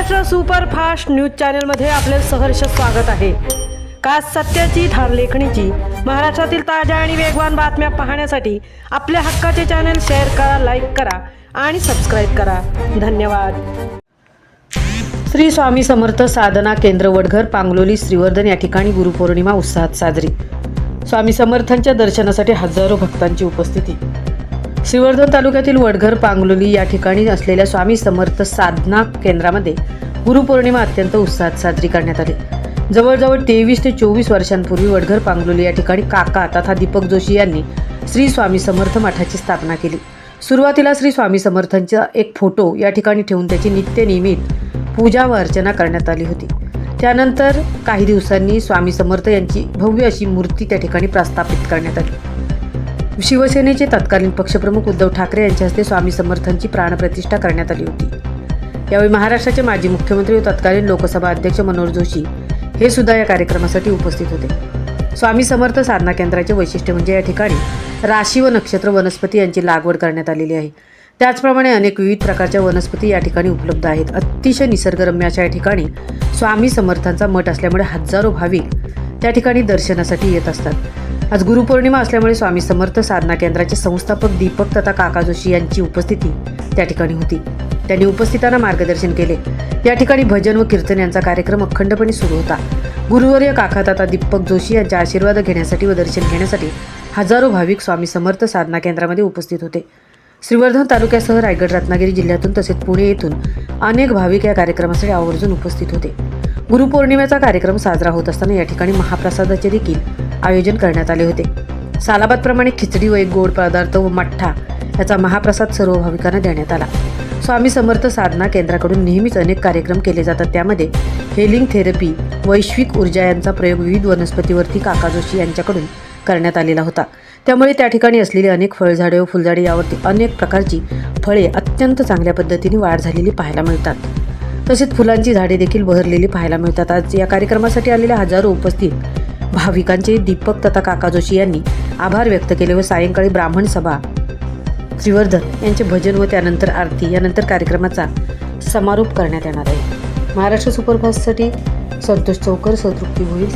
Maharashtra superfast news चॅनलमध्ये आपले सहर्ष स्वागत आहे। का सत्याची धार लेखणीची महाराष्ट्रातील ताज्या आणि वेगवान बातम्या पाहण्यासाठी आपल्या हक्काचे चॅनल शेअर करा, लाईक करा आणि सबस्क्राईब करा। धन्यवाद। श्री स्वामी समर्थ साधना केंद्र वडघर पांगलोली श्रीवर्धन या ठिकाणी गुरुपौर्णिमा उत्साहात साजरी। स्वामी समर्थांच्या दर्शनासाठी हजारो भक्तांची उपस्थिती। श्रीवर्धन तालुक्यातील वडघर पांगलोली या ठिकाणी असलेल्या स्वामी समर्थ साधना केंद्रामध्ये गुरुपौर्णिमा अत्यंत उत्साहात साजरी करण्यात आली। जवळजवळ 23 ते 24 वर्षांपूर्वी वडघर पांगलोली या ठिकाणी काका तथा दीपक जोशी यांनी श्री स्वामी समर्थ मठाची स्थापना केली। सुरुवातीला श्री स्वामी समर्थांचा एक फोटो या ठिकाणी ठेवून त्याची नित्यनियमित पूजा व अर्चना करण्यात आली होती। त्यानंतर काही दिवसांनी स्वामी समर्थ यांची भव्य अशी मूर्ती त्या ठिकाणी प्रस्थापित करण्यात आली। शिवसेनेचे तत्कालीन पक्षप्रमुख उद्धव ठाकरे यांच्या हस्ते स्वामी समर्थांची प्राणप्रतिष्ठा करण्यात आली होती। यावेळी महाराष्ट्राचे माजी मुख्यमंत्री व तत्कालीन लोकसभा अध्यक्ष मनोहर जोशी हे सुद्धा या कार्यक्रमासाठी उपस्थित होते। स्वामी समर्थ साधना केंद्राचे वैशिष्ट्य म्हणजे या ठिकाणी राशी व नक्षत्र वनस्पती यांची लागवड करण्यात आलेली आहे। त्याचप्रमाणे अनेक विविध प्रकारच्या वनस्पती या ठिकाणी उपलब्ध आहेत। अतिशय निसर्गरम्य अशा या ठिकाणी स्वामी समर्थांचा मठ असल्यामुळे हजारो भाविक त्या ठिकाणी दर्शनासाठी येत असतात। आज गुरुपौर्णिमा असल्यामुळे स्वामी समर्थ साधना केंद्राचे संस्थापक दीपक तथा काका जोशी यांची उपस्थिती त्या ठिकाणी होती। त्यांनी उपस्थितांना मार्गदर्शन केले। या ठिकाणी भजन व कीर्तन यांचा कार्यक्रम अखंडपणे सुरू होता। गुरुवर्य काका तथा दीपक जोशी यांचा आशीर्वाद घेण्यासाठी व दर्शन घेण्यासाठी हजारो भाविक स्वामी समर्थ साधना केंद्रामध्ये उपस्थित होते। श्रीवर्धन तालुक्यासह रायगड, रत्नागिरी जिल्ह्यातून तसेच पुणे येथून अनेक भाविक या कार्यक्रमासाठी आवर्जून उपस्थित होते। गुरुपौर्णिमेचा कार्यक्रम साजरा होत असताना या ठिकाणी महाप्रसादाचे देखील आयोजन करण्यात आले होते। सालाबादप्रमाणे खिचडी व एक गोड पदार्थ व मठ्ठा याचा महाप्रसाद सर्व भाविकांना देण्यात आला। स्वामी समर्थ साधना केंद्राकडून नेहमीच अनेक कार्यक्रम केले जातात। त्यामध्ये हेलिंग थेरपी, वैश्विक ऊर्जा यांचा प्रयोग विविध वनस्पतीवरती काका जोशी यांच्याकडून करण्यात आलेला होता। त्यामुळे त्या ठिकाणी असलेली अनेक फळझाडे व फुलझाडे यावरती अनेक प्रकारची फळे अत्यंत चांगल्या पद्धतीने वाढ झालेली पाहायला मिळतात। तसेच फुलांची झाडे देखील बहरलेली पाहायला मिळतात। आज या कार्यक्रमासाठी आलेल्या हजारो उपस्थित भाविकांचे दीपक तथा काका जोशी यांनी आभार व्यक्त केले व सायंकाळी ब्राह्मण सभा, श्रीवर्धन यांचे भजन व त्यानंतर आरती यानंतर कार्यक्रमाचा समारोप करण्यात येणार आहे। महाराष्ट्र सुपरफास्टसाठी संतोष चौकर, संतृप्ती होईल।